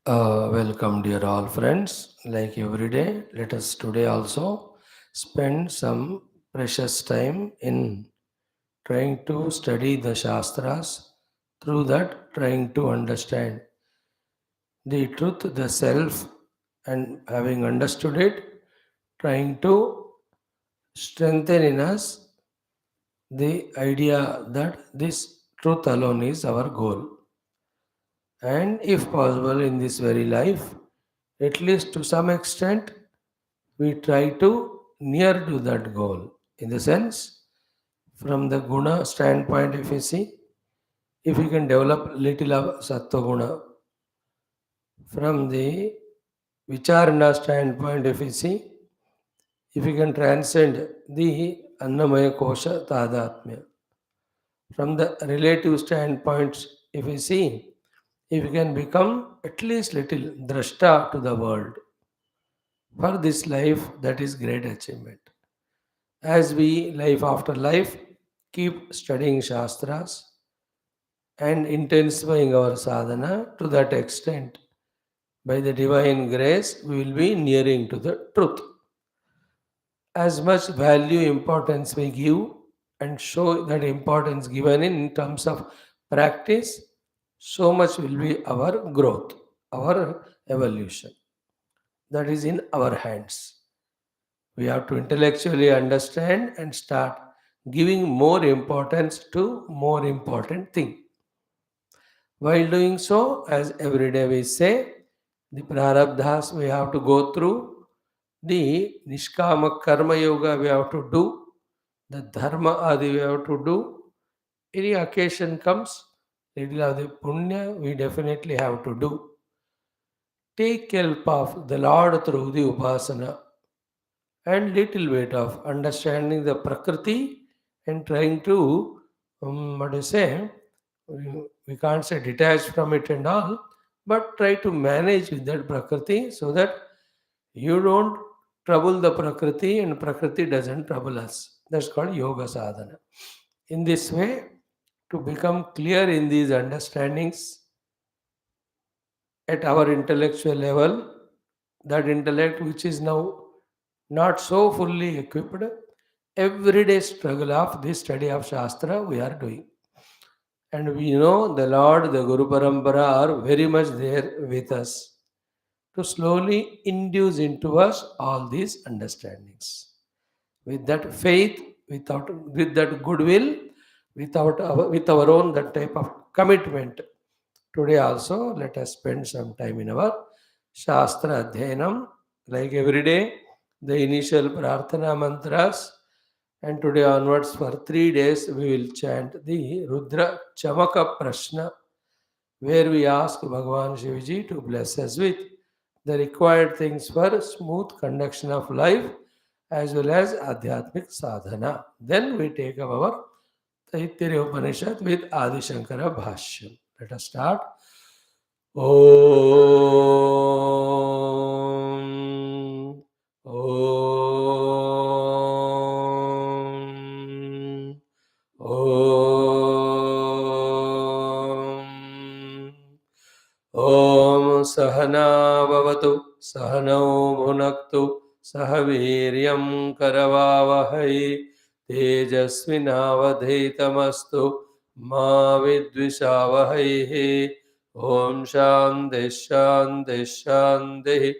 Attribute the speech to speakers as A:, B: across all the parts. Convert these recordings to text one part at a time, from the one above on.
A: Welcome, dear all friends. Like every day, let us today also spend some precious time in trying to study the Shastras, through that, trying to understand the truth, the self, and having understood it, trying to strengthen in us the idea that this truth alone is our goal. And if possible, in this very life, at least to some extent, we try to near to that goal. In the sense, from the guna standpoint, if you see, if we can develop little of sattva guna, from the vicharana standpoint, if you see, if we can transcend the annamaya kosha tadatmya, from the relative standpoints, if we see, if we can become at least little drashta to the world, for this life, that is great achievement. As we, life after life, keep studying Shastras and intensifying our sadhana to that extent, by the divine grace, we will be nearing to the truth. As much value, importance we give and show that importance given in terms of practice, so much will be our growth, our evolution. That is in our hands. We have to intellectually understand and start giving more importance to more important thing. While doing so, as every day we say, the prarabdhas we have to go through, the nishkama karma yoga we have to do, the dharma adi we have to do. Any occasion comes, little of the punya we definitely have to do. Take help of the Lord through the upasana and little bit of understanding the prakriti and trying to, what do you say, we can't say detach from it and all, but try to manage with that prakriti so that you don't trouble the prakriti and prakriti doesn't trouble us. That's called yoga sadhana. In this way, to become clear in these understandings at our intellectual level, that intellect which is now not so fully equipped, everyday struggle of this study of Shastra we are doing. And we know the Lord, the Guru Parampara are very much there with us to slowly induce into us all these understandings. With that faith, with that goodwill, with our own that type of commitment. Today also, let us spend some time in our Shastra Adhyanam, like every day, the initial Prarthana mantras, and today onwards for 3 days we will chant the Rudra Chamaka Prashna, where we ask Bhagavan Shivji to bless us with the required things for smooth conduction of life as well as Adhyatmic sadhana. Then we take up our Taittiriya Upanishad with Adi Shankara Bhashyam. Let us start. Om. Om. Om. Om Sahana Bhavatu Sahanau Bhunaktu Sahaviryam Karavavahai Tejasvinavadhetamastu Ma Vidvishavahai. Om Shanti Shanti Shanti.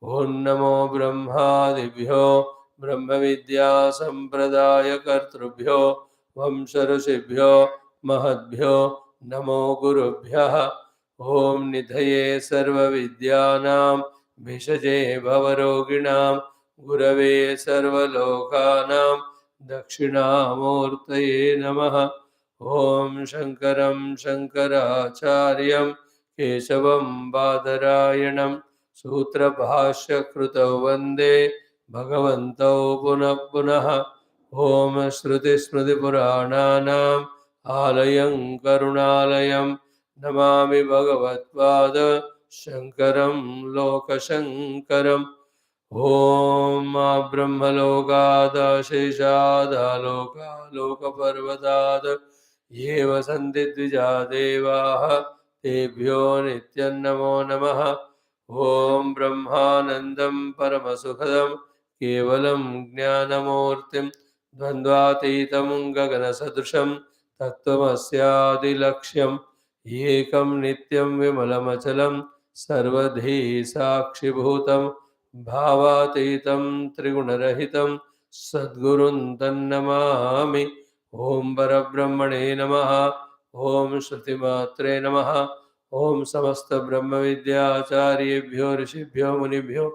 A: Om Namo Brahmadibhyo Brahma Vidya Sampradaya Kartrubhyo Vamsharashibhyo Mahadbhyo Namo Gurubhyaha. Om Nidhaye Sarva Vidyanam Bhishajye Bhavaroginam Gurave Sarva Lokanam Dakshinamurtaye Namaha. Om Shankaram Shankaracharyam Keshavam Badarayanam Sutra Bhashya Krutau Vande Bhagavantau Punah Punah. Om Shruti Smriti Purananam Alayam Karunalayam Namami Bhagavatpada Shankaram Lokashankaram. Om Brahmalokada Sheshada Loka Lokaparvadada Yeva Sandhi Dvija Devaha तेभ्यो नित्यं नमो नमः। ॐ ब्रह्मानन्दं परमसुखदं केवलं ज्ञानमूर्तिं द्वन्द्वातीतं गगनसदृशं तत्त्वमस्यादिलक्ष्यम् एकं नित्यं विमलमचलं सर्वधी साक्षिभूतं भावातीतं त्रिगुणरहितं सद्गुरुं तन्नमामि। ॐ परब्रह्मणे नमः। ॐ श्रुतिमात्रे नमः। ॐ समस्तब्रह्मविद्याचार्येभ्यो ऋषिभ्यो मुनिभ्यो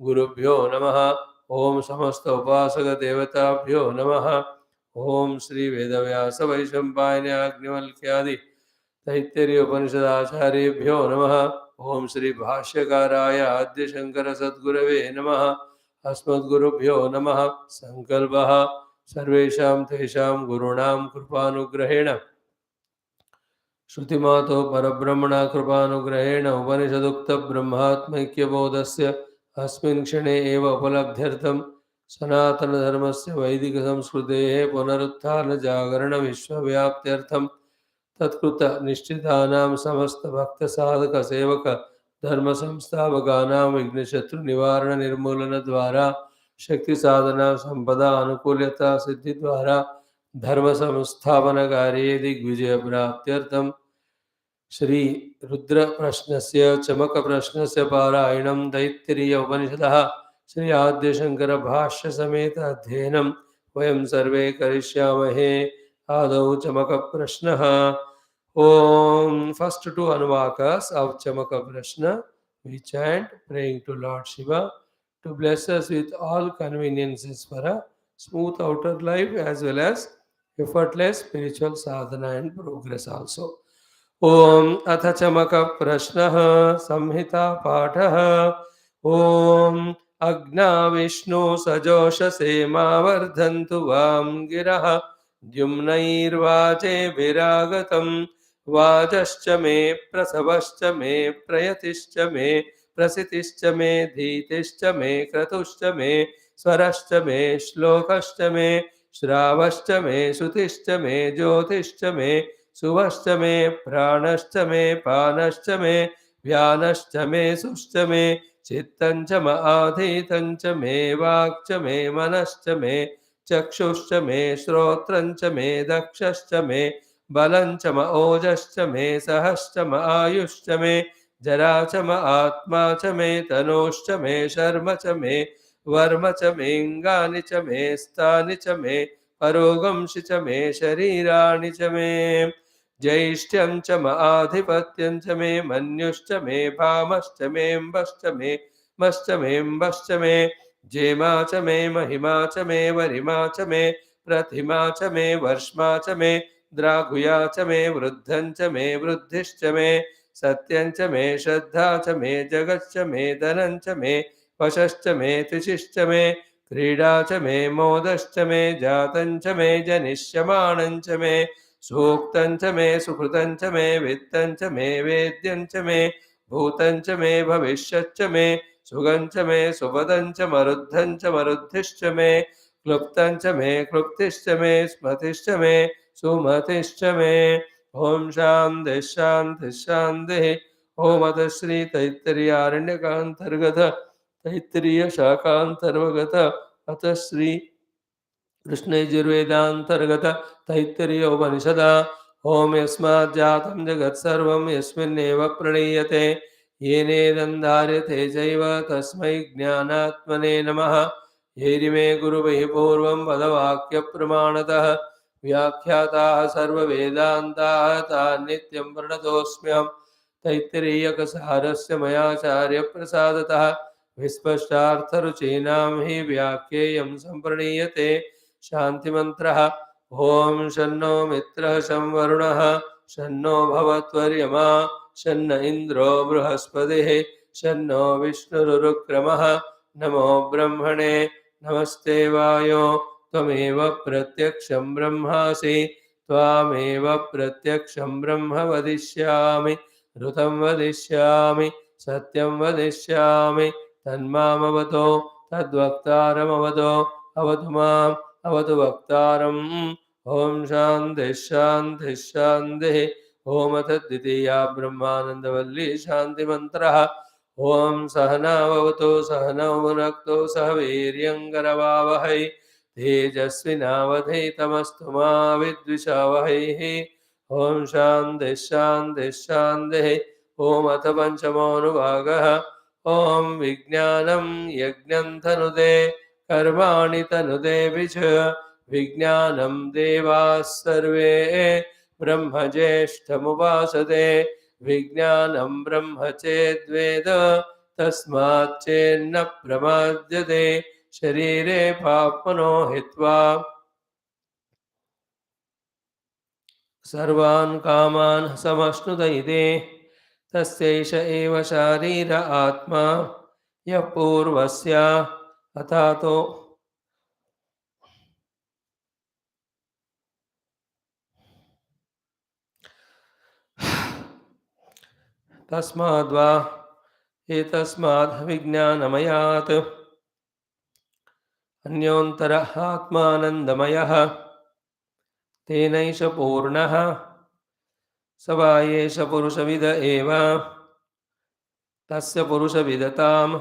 A: गुरुभ्यो नमः। ॐ समस्त उपासकदेवताभ्यो नमः। ॐ श्री वेदव्यास वैशम्पायनाग्निवल्क्यादि तैत्तिरीय उपनिषदाचार्येभ्यो नमः। ॐ श्री भाष्यकाराय आद्य शंकर सद्गुरवे नमः। अस्मद्गुरुभ्यो नमः। संकल्पः सर्वेषां तेषां गुरूणां कृपानुग्रहेण श्रुतिमातो परब्रह्मणा कृपानुग्रहेण उपनिषदुक्तब्रह्मात्मैक्यबोधस्य अस्मिन् क्षणे एव उपलब्ध्यर्थं सनातनधर्मस्य वैदिकसंस्कृतेः पुनरुत्थानजागरणविश्वव्याप्त्यर्थं तत्कृत निश्चितानां समस्तभक्तसाधकसेवक धर्मसंस्थापकानां विघ्नशत्रुनिवारणनिर्मूलनद्वारा शक्तिसाधना संपदा अनुकूल्यता सिद्धिद्वारा धर्मसंस्थापनकार्ये दिग्विजयप्राप्त्यर्थं श्री रुद्र प्रश्नस्य चमक प्रश्नस्य पारायणं तैत्तिरीय उपनिषदः श्री आद्यशंकर भाष्य समेत अध्ययनं वयं सर्वे करिष्यामहे। आदौ चमक प्रश्नः। Om. First two Anuvakas of Chamaka Prashna, we chant praying to Lord Shiva to bless us with all conveniences for a smooth outer life as well as effortless spiritual sadhana and progress also. Om Atha Chamaka Prashna Samhita Patha. Om Agna Vishnu Sajosha Sema Vardhantu Vam Giraha द्युम्नैर्वाचे विरागतं वाजश्च मे प्रसवश्च मे प्रयतिश्च मे प्रसितिश्च मे धीतिश्च मे क्रतुश्च मे स्वरश्च मे श्लोकश्च मे श्रावश्च मे श्रुतिश्च मे ज्योतिश्च मे सुवश्च मे प्राणश्च मे पानश्च मे व्यानश्च मे सुश्च मे चित्तञ्च म आधीतञ्च मे वाक्च मे मनश्च मे चक्षुश्च मे श्रोत्रञ्च मे दक्षश्च मे बलञ्च म ओजश्च मे सहश्च म आयुश्च मे जरा च म आत्मा च मे तनूश्च मे शर्म च मे वर्म च मेऽङ्गानि च मे स्थानि च मे परोगंसि च मे शरीराणि च मे ज्यैष्ठ्यं च म आधिपत्यं च मे मन्युश्च मे भामश्च मेऽम्बश्च मे मश्च मेऽम्बश्च मे जेमा च मे महिमा च मे वरिमा च मे प्रतिमा च मे वर्ष्मा च मे द्राघुया च मे वृद्धं च मे वृद्धिश्च मे सत्यं च मे श्रद्धा च मे जगच्च मे धनं च मे वशश्च मे त्रिशिश्च मे क्रीडा च मे मोदश्च मे जातं च मे जनिष्यमाणं च मे सूक्तं च मे सुकृतं च मे वित्तं च मे वेद्यं च मे भूतं च मे भविष्यच्च मे सुगं च मे सुपदं च मरुद्धं च मरुद्धिश्च मे क्लुप्तं च मे क्लुप्तिश्च मे स्मृतिश्च मे सुमतिश्च मे। ओम शान्तिः शान्तिः शान्तिः। ओम अथ श्री तैत्तिरीयारण्यकान्तर्गत तैत्तिरीय शाखान्तर्गत अथ श्री कृष्णयजुर्वेदान्तर्गत तैत्तिरीय उपनिषदा। ओम यस्माज्जातं जगत्सर्वं यस्मिन्नेव प्रणीयते येनेदं चैव तस्मै ज्ञानात्मने नमः। येरिमे गुरुभिः पूर्वं पदवाक्यप्रमाणतः व्याख्याताः सर्ववेदान्ताः तान् नित्यं प्रणतोऽस्म्यहम्। तैत्तिरीयकसारस्य मयाचार्यप्रसादतः विस्पष्टार्थरुचीनां हि व्याख्येयं सम्प्रणीयते। शान्तिमन्त्रः। ॐ शन्नो मित्रः शं वरुणः शन्नो भवत्वर्यमा शन्न इन्द्रो बृहस्पतिः शन्नो विष्णुरुक्रमः। नमो ब्रह्मणे नमस्ते वायो त्वमेव प्रत्यक्षं ब्रह्मासि त्वामेव प्रत्यक्षं ब्रह्म वदिष्यामि ऋतं वदिष्यामि सत्यं वदिष्यामि तन्मामवतो तद्वक्तारमवतो अवतु माम् अवतु वक्तारम्। ॐ शान्तिः शान्तिः शान्तिः। ओम अथ द्वितीया ब्रह्मानंदवल्ली शांति मंत्रः। ओम सहनाववतु सहनौ भुनक्तु सह वीर्यङ्करवावहै तेजस्विनावधीतमस्तु मा विद्विषावहैः। ओम शान्तिः शान्तिः शान्तिः। ओम अथ पंचमोऽनुभागः। ओम विज्ञानं यज्ञं तनुते कर्माणि तनुते विच विज्ञानं देवाः सर्वे ब्रह्मज्येष्ठमुपासते। विज्ञानं ब्रह्म चेद्वेद तस्माच्चेन्न प्रमाद्यते। शरीरे पाप्मनो हित्वा सर्वान् कामान् समश्नुत इति तस्यैष एव शारीर आत्मा यः पूर्वस्य अथातो तस्माद्वा एतस्माद् विज्ञानमयात् अन्योन्तरः आत्मानन्दमयः तेनैष पूर्णः स वा एष पुरुषविद एव तस्य पुरुषविदताम्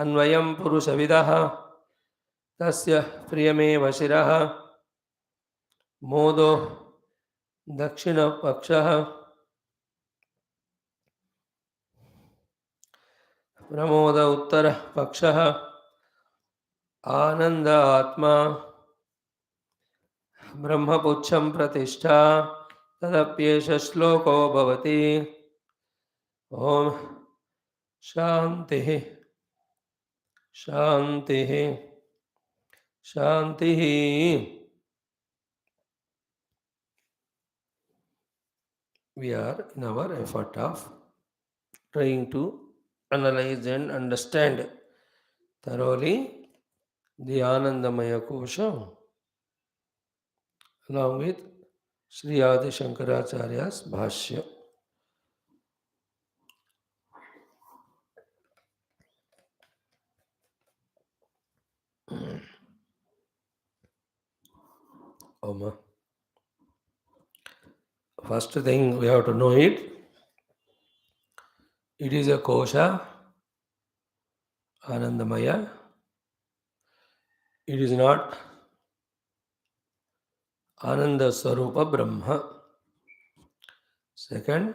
A: अन्वयं पुरुषविदः तस्य प्रियमेव शिरः मोदो दक्षिणपक्षः प्रमोद उत्तरः पक्षः आनन्द आत्मा ब्रह्मपुच्छं प्रतिष्ठा तदप्येष श्लोको भवति। ओम शान्तिः शान्तिः शान्तिः। We are in our effort of trying to analyze and understand thoroughly the Anandamaya Kosha along with Sri Adi Shankaracharya's Bhashyam. Oma. First thing we have to know it. It is a kosha, Anandamaya. It is not Ananda Swarupa Brahma. Second,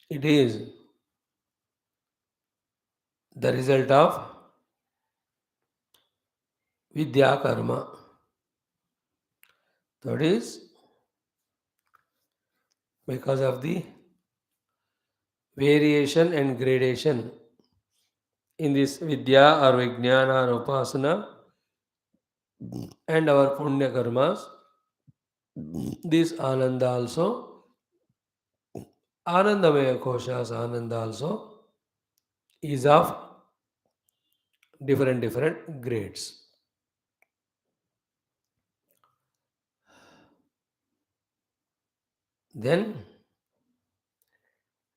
A: it is the result of Vidya Karma. That is, because of the variation and gradation in this Vidya or Vijnana or Upasana and our Punya Karmas, this Ananda also, Anandamaya Kosha's Ananda also is of different grades. Then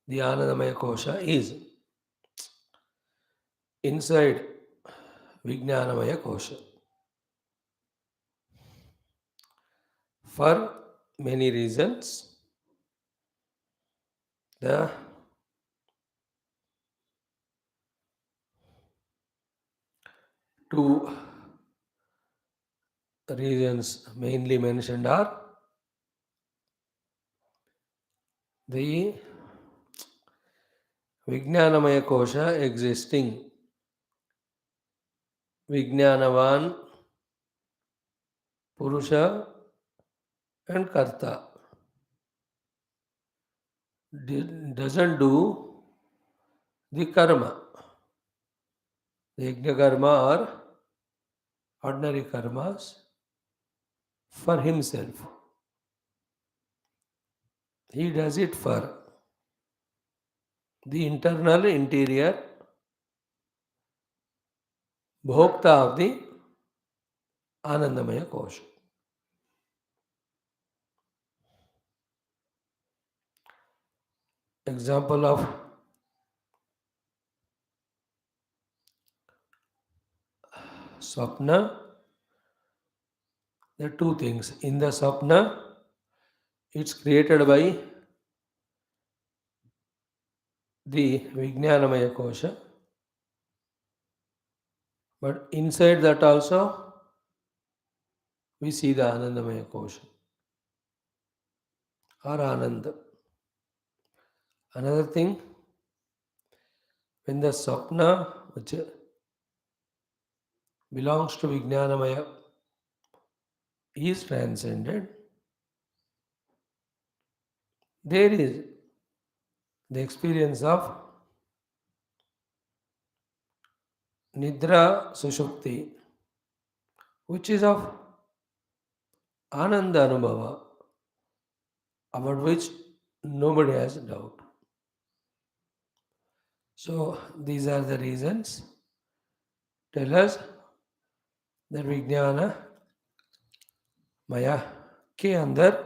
A: the Anandamaya Kosha is inside Vijnanamaya Kosha. For many reasons, the two reasons mainly mentioned are the Vijnanamaya Kosha existing Vijnanavan, Purusha and Karta doesn't do the karma. The Yajna karma or ordinary karmas for himself. He does it for the internal interior bhokta of the Anandamaya Kosha. Example of Swapna There are two things. In the sapna, it's created by the Vijnanamaya Kosha, but inside that also we see the Anandamaya Kosha or Ananda. Another thing, when the sapna, which belongs to Vijnanamaya, is transcended, there is the experience of Nidra Sushupti, which is of Ananda Anubhava, about which nobody has doubt. So these are the reasons tell us that Vijnana Maya के अंदर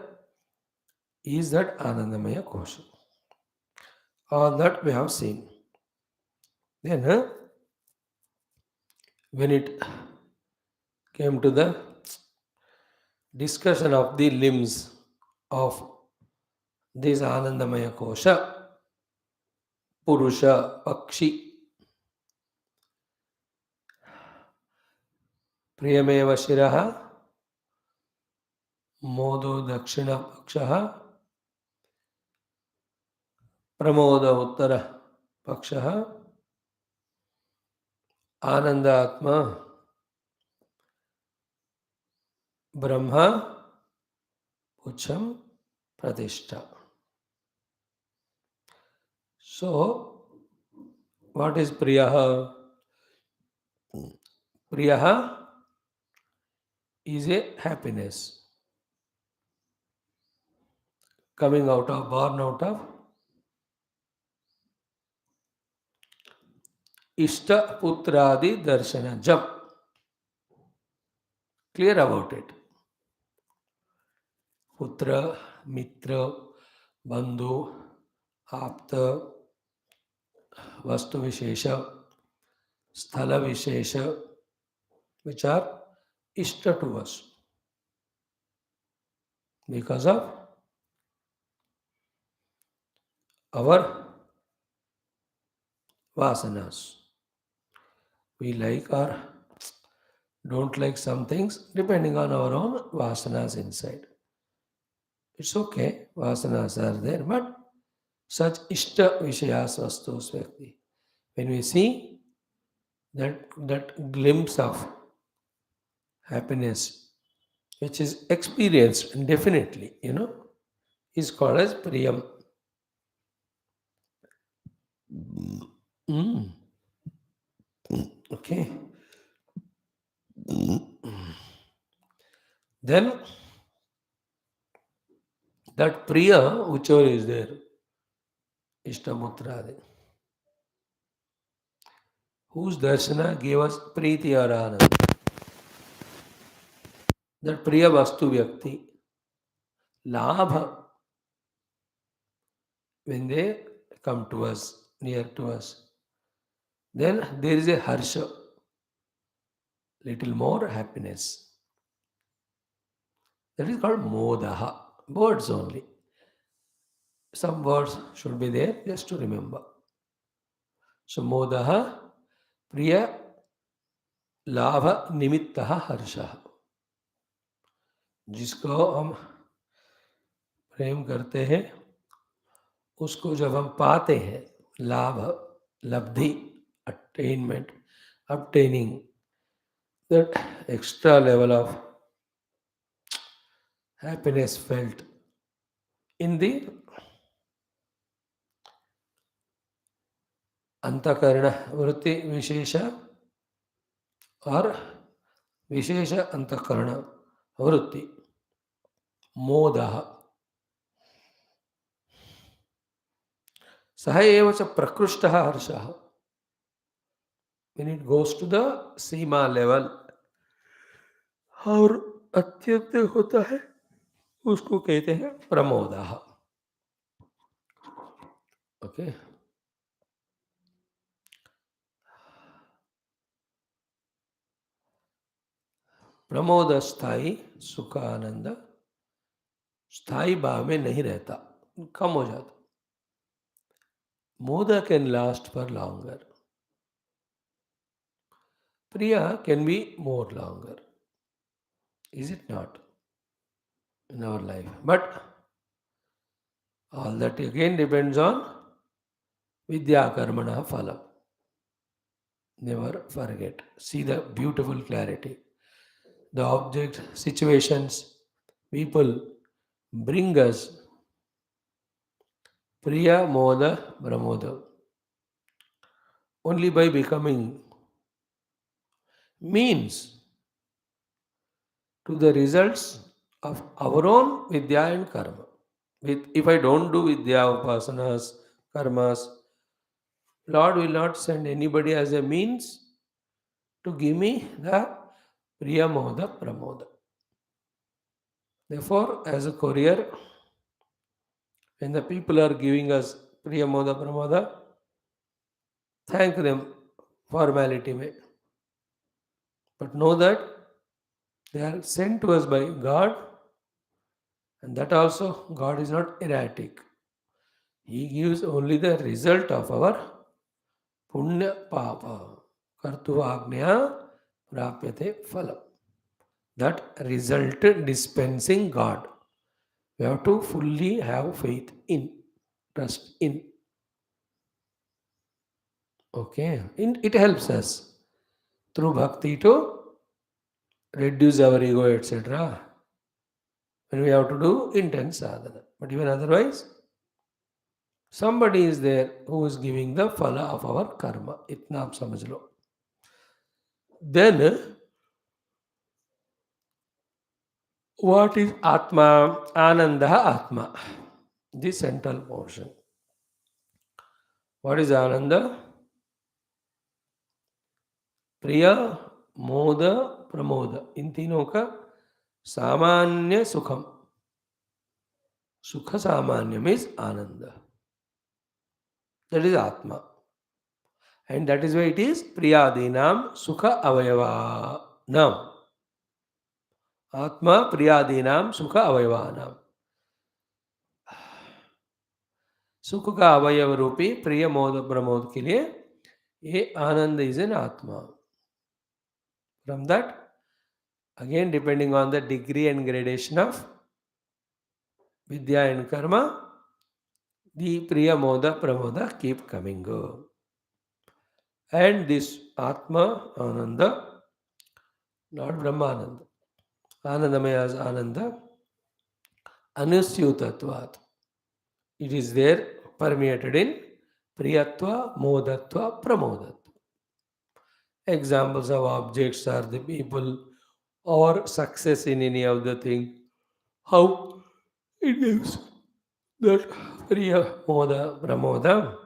A: is that Anandamaya Kosha. All that we have seen. Then when it came to the discussion of the limbs of this Anandamaya Kosha, Purusha, Pakshi, Priyameva Shiraha, Modo Dakshina Pakshaha, Pramoda Uttara Pakshaha, Anandatma, Brahma, Pucham, Pratishtha. So, what is Priyaha? Priyaha is a happiness coming out of, born out of Ishta Putradi Darshana. Jump. Clear about it. Putra, Mitra, Bandhu, Apta, Vastu Vishesha, Sthala Vishesha, which are Ishta to us because of our vasanas. We like or don't like some things depending on our own vasanas inside. It's okay, vasanas are there, but such ishta vishayas vastus vyakti. When we see that glimpse of happiness, which is experienced definitely, is called as priyam. Mm. Okay. Then that priya, whichever is there, ishtamutradi, whose darshana gave us priti or anand. That priya vastu vyakti, labha, when they come to us, near to us, then there is a harsha, little more happiness. That is called modaha. Words only. Some words should be there just to remember. So modaha, priya, लाभ निमित्त हर्ष, जिसको हम प्रेम करते हैं उसको जब हम पाते हैं, लाभ, लब्धि, attainment, obtaining that extra level of happiness felt in the अंतकरण वृत्ति विशेष और विशेष अंतकरण वृत्ति मोदः सह एव च प्रकृष्टः हर्षः, when it goes to the Seema level और अत्यंत होता है उसको कहते हैं प्रमोदः. ओके. प्रमोद स्थाई, सुख आनंद स्थाई भाव में नहीं रहता, कम हो जाता. Mood can last for longer. Priya can be more longer. Is it not? In our life. But all that again depends on Vidya Karmana Phalam. Never forget. See the beautiful clarity. The objects, situations, people bring us Priya Moda Brahmoda. Only by becoming means to the results of our own Vidya and Karma. If I don't do Vidya, Upasanas, Karmas, Lord will not send anybody as a means to give me the Priya Moda Pramoda. Therefore, as a courier, when the people are giving us Priya Moda Pramoda, thank them formality may. But know that they are sent to us by God, and that also God is not erratic. He gives only the result of our Punya Papa. Kartuvagnya Prapyate Phalam. That result dispensing God. We have to fully have faith in, trust in. Okay, it helps us through bhakti to reduce our ego, etc. When we have to do intense sadhana. But even otherwise, somebody is there who is giving the phala of our karma. Itna aap samajh lo. Then, what is Atma? Ananda Atma. The central portion. What is Ananda? प्रिया मोद प्रमोद इन तीनों का सामान्य सुखम. सुख सामान्य means Anand. That is Atma. And that is why it is Priyadinam Sukha Avayavanam. Atma Priyadinam Sukha Avayavanam. सुख का अवयव रूपी प्रिय मोद प्रमोद के लिए ये आनंद इज एन आत्मा. From that, again depending on the degree and gradation of Vidya and Karma, the Priya Moda Pramoda keep coming. And this Atma Ananda, not Brahmananda. Anandamaya is Ananda, Anusyutatvat. It is there permeated in Priyatva, Modatva, Pramodatva. Examples of objects are the people or success in any of the thing. How it gives that Priya Moda Pramoda.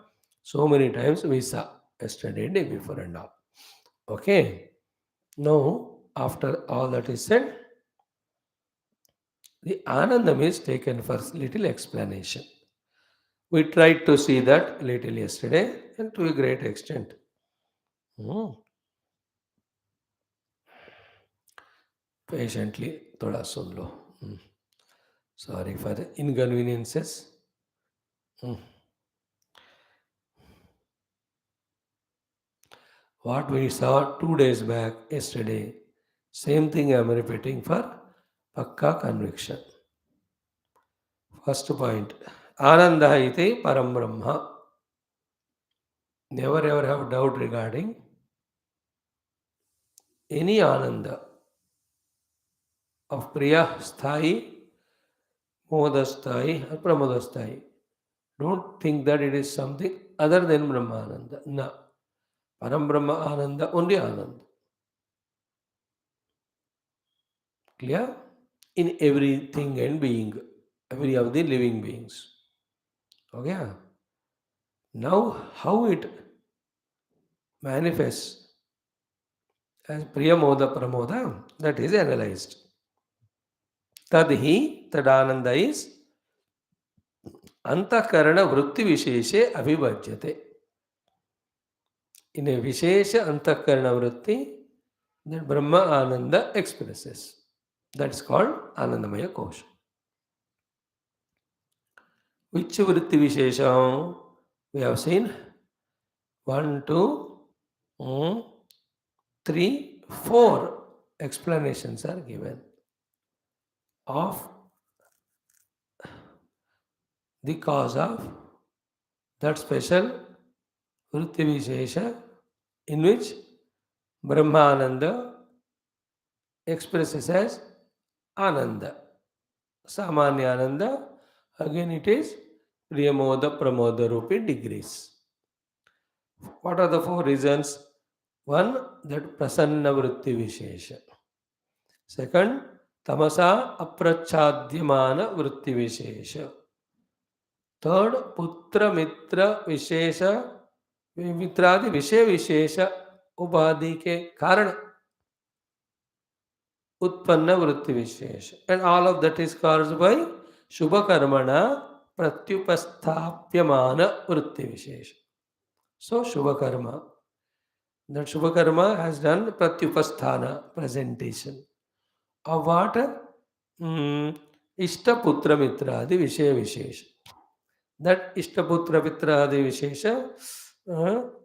A: So many times we saw yesterday, day before and all. Okay. Now, after all that is said, the Anandam is taken for little explanation. We tried to see that little yesterday and to a great extent. Patiently, thoda sun lo. Sorry for the inconveniences. What we saw 2 days back, yesterday, same thing I am repeating for Pakka conviction. First point, Ananda iti Param Brahma. Never ever have doubt regarding any Ananda of Priya Sthai, Moda Sthai, or Pramoda Sthai. Don't think that it is something other than Brahmananda. No. Param Brahma Ananda, only Ananda. Clear? In everything and being, every of the living beings. Okay? Now, how it manifests as Priya Moda Pramoda, that is analyzed. Tadhi, Tadananda is Antakarana Vritti Visheshe Avibhajyate. In a Vishesha Antakarana Vritti, that Brahma Ananda expresses. That's called Anandamaya Kosha. Which vritti vishesham? We have seen 1, 2, 3, 4 explanations are given of the cause of that special vritti vishesha in which Brahmananda expresses as Ananda. Samanya Ananda, again it is Priyamoda Pramoda Rupi degrees. What are the 4 reasons? One, that Prasanna Vritti Vishesha. Second, Tamasa Aprachadhyamana Vritti Vishesha. Third, Putra Mitra Vishesha, Mitradi Vishaya Vishesha Ubadhi ke Karan Utpanna Vritti Vishesha. And all of that is caused by Shubha Karmana Pratyupasthapyamana Vritti Vishesha. So, Shubha Karma. That Shubha Karma has done Pratyupasthana, presentation. Of what? Ishtaputra Mitradi Vishaya Vishesha. That Ishtaputra Mitradi Vishesha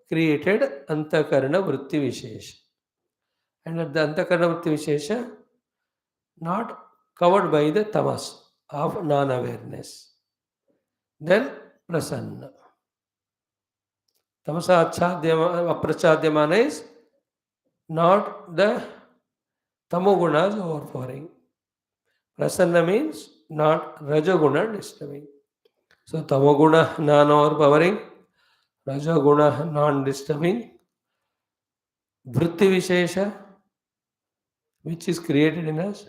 A: created Antakarana Vritti Vishesha. And at the Antakarana Vritti Vishesha, not covered by the tamas of non-awareness. Then Prasanna. Tamasa Aprachadhyamana is not the tamogunas overpowering. Prasanna means not rajaguna disturbing. So tamoguna non-overpowering, rajaguna non-disturbing, vritti vishesha, which is created in us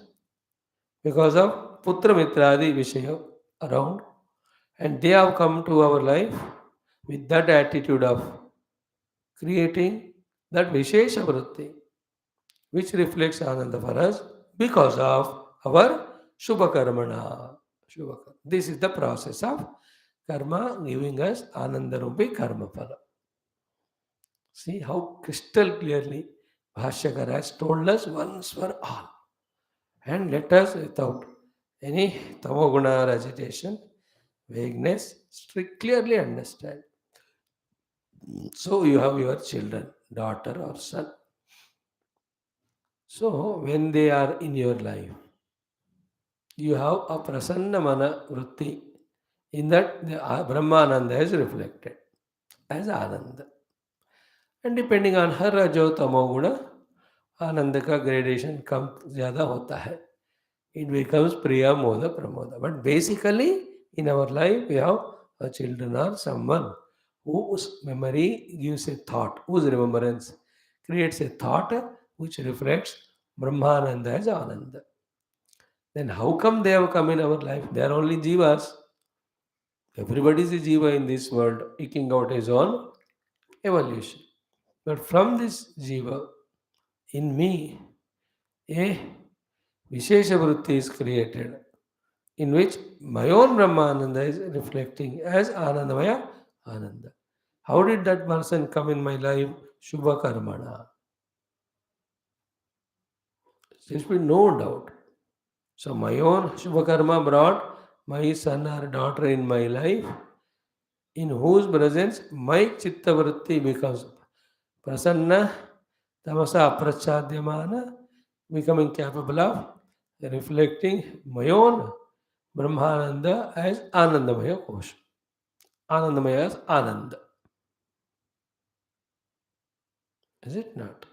A: because of putra mitradi vishaya around, and they have come to our life with that attitude of creating that vishesha vritti, which reflects Ananda for us because of our Shubha Karmana. This is the process of karma giving us Ananda Rupi Karma Phala. See how crystal clearly Bhashyakara has told us once for all. And let us, without any tamoguna or agitation, vagueness, clearly understand. So you have your children, daughter or son. So when they are in your life, you have a prasanna mana vritti. In that, the Brahmananda is reflected as Ananda. And depending on her rajo tamoguna, Ananda ka gradation zyada hota hai. It becomes Priya, Moda, Pramoda. But basically, in our life, we have a children or someone whose memory gives a thought, whose remembrance creates a thought which reflects Brahmananda as Ananda. Then how come they have come in our life? They are only jivas. Everybody is a jiva in this world, eking out his own evolution. But from this jiva, in me, a Vishesha Vritti is created, in which my own Brahmananda is reflecting as Anandamaya Ananda. How did that person come in my life? Shubha Karmana. There should be no doubt. So my own Shubha Karma brought my son or daughter in my life, in whose presence my Chitta Vritti becomes Prasanna, Tamasa Aprachadhyamana, becoming capable of reflecting my own Brahmananda as Anandamaya Kosha. Anandamaya as Ananda. Is it not?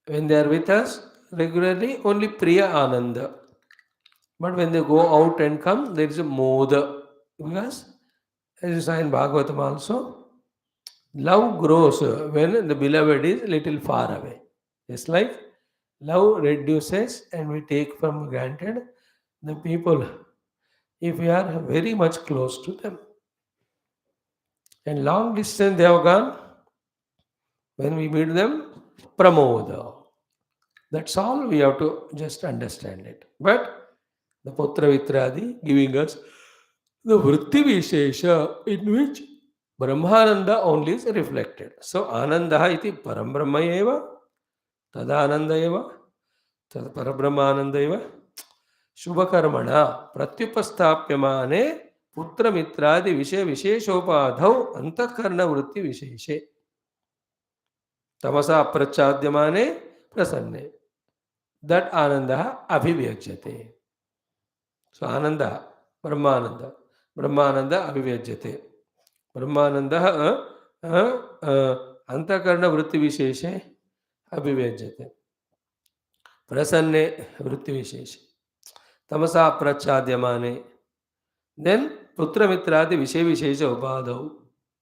A: When they are with us regularly, only Priya Ananda. But when they go out and come, there is a Moda. Because, as you saw in Bhagavatam also, love grows when the beloved is little far away. Just like love reduces and we take for granted the people if we are very much close to them. And long distance they have gone, when we meet them, pramoda. That's all we have to just understand it. But the Putra Vitradi giving us the Vritti Vishesha in which Brahmananda only is reflected. So Ananda iti Param Brahma eva तदानंद एव तद परब्रह्मानंद एव शुभकर्मण प्रत्युपस्थाप्यमाने पुत्रमित्रादि विषय विशेषोपाधौ अंतःकरण वृत्ति विशेषे तमसा अप्रच्छाद्यमाने प्रसन्ने that आनंद अभिव्यज्यते. सो आनंद ब्रह्मानंद ब्रह्मानंद अभिव्यज्यते. ब्रह्मानंद अंतःकरण वृत्ति विशेषे अभिव्यज्यते. प्रसन्ने वृत्ति विशेषे तमसा प्रच्छाद्यमाने then पुत्रमित्रादि विषय विशेष उपाधौ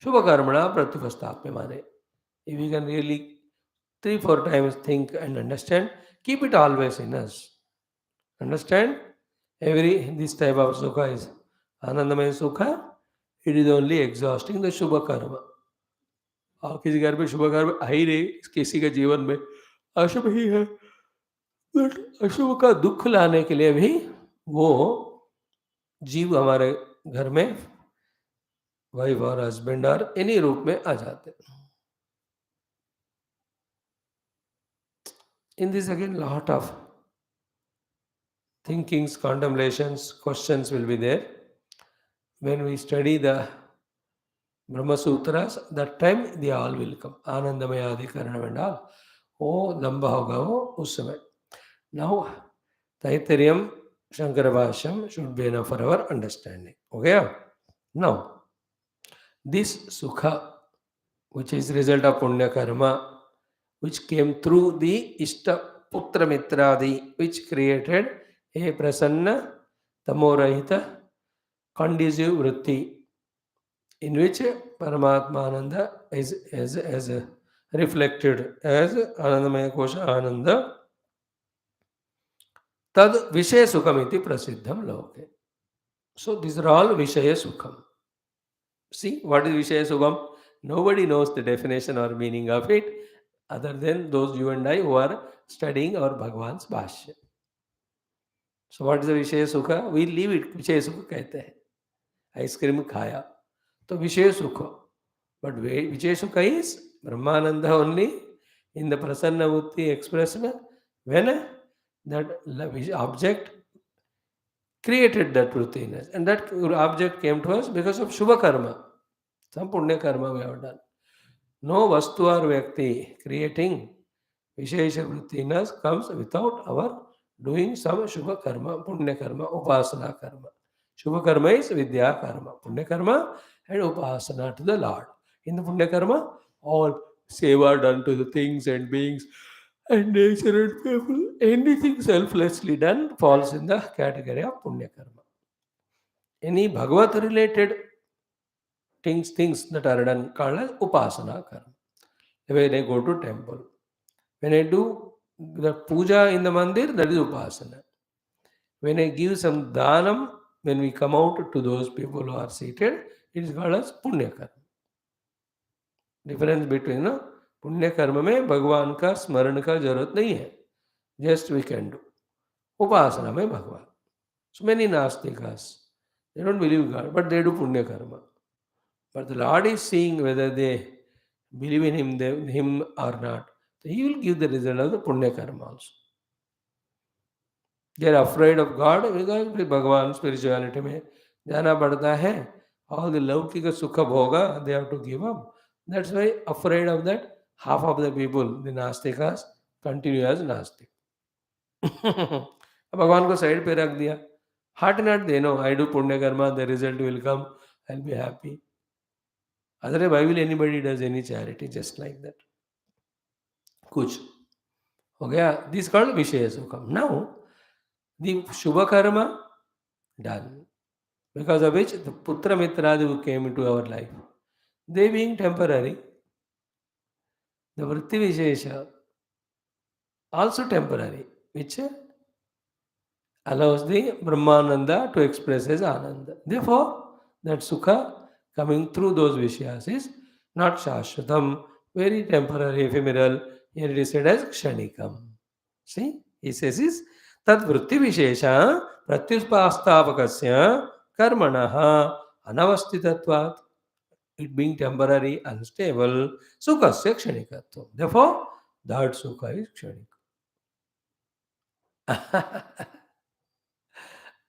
A: शुभकर्मणा प्रत्युपस्थाप्यमाने. If we can really 3-4 times think and understand, keep it always in us. Understand? This type of sukha is Anandamaya sukha. It is only exhausting the शुभ कर्म. और किसी घर में शुभ कर्म आ ही नहीं, किसी के जीवन में अशुभ ही है, बट अशुभ का दुख लाने के लिए भी वो जीव हमारे घर में वाइफ और हस्बैंड और एनी रूप में आ जाते हैं. In this again lot of thinkings, contemplations, questions will be there. When we study the Brahma Sutras, that time they all will come. Anandamaya Adhikaranam and all. वो लंबा होगा वो उस समय. Now Taittiriya Shankara Bhashyam should be enough for our understanding. Okay? Now this sukha, which is result of punya karma, which came through the Ishta Putra Mitradi, which created a prasanna, tamorahita, conducive vritti, in which Paramatma Ananda is reflected as Anandamaya Kosha Ananda, tad Vishaya Sukham iti prasiddham loke. So these are all Vishaya Sukham. See, what is Vishaya Sukham? Nobody knows the definition or meaning of it other than those you and I who are studying our Bhagwan's Bhashyam. So what is the Vishaya Sukha? We leave it. Vishaya Sukha कहते हैं. Ice cream खाया तो विषय सुख. But Vishaya Sukha is Brahmananda only in the Prasanna Buddhi expressed when that object created that Vrittiness. And that object came to us because of Shubha Karma. Some Punya Karma we have done. No Vastu or Vyakti creating Vishesha Vrittiness comes without our doing some Shubha Karma, Punya Karma, Upasana Karma. Shubha Karma is Vidya Karma. Punya Karma and Upasana to the Lord. In the Punya Karma, all seva done to the things and beings and nature and people, anything selflessly done falls in the category of Punya Karma. Any Bhagavad related things that are done called as Upasana Karma. When I go to temple, when I do the puja in the mandir, that is Upasana. When I give some dhanam, when we come out to those people who are seated, it is called as Punya Karma. Difference between पुण्य कर्म में भगवान का स्मरण का जरूरत नहीं है. Just we can do. उपासना में भगवान. So many nastikas, they don't believe God, but they do punya karma. But the Lord is seeing whether they believe in him or not. So he will give the result of the punya karma also. They are afraid of God because भगवान spirituality में जाना पड़ता है. All the लौकिक सुख भोगा they have to give up. That's why afraid of that, half of the people, the nastikas, continue as nastic. भगवान को साइड पे रख दिया. Heart not they know, I do punya karma, the result will come, I'll be happy. Otherwise, why will anybody does any charity just like that? Kuch. Okay, this is called Vishaya Sukham. Now, the Shubha Karma done. Because of which the Putra Mitradi who came into our life, they being temporary, the Vritti Vishesha also temporary, which allows the Brahmananda to express as Ananda. Therefore, that Sukha coming through those Vishayas is not Shashvatam, very temporary, ephemeral. Here it is said as Kshanikam. See, he says is Tad Vritti Vishesha Pratyuspasthavakasya Karmanaha Anavastitatvat. It being temporary, unstable, Sukhasya Kshanikatvam. Therefore, That Sukha is Kshanik.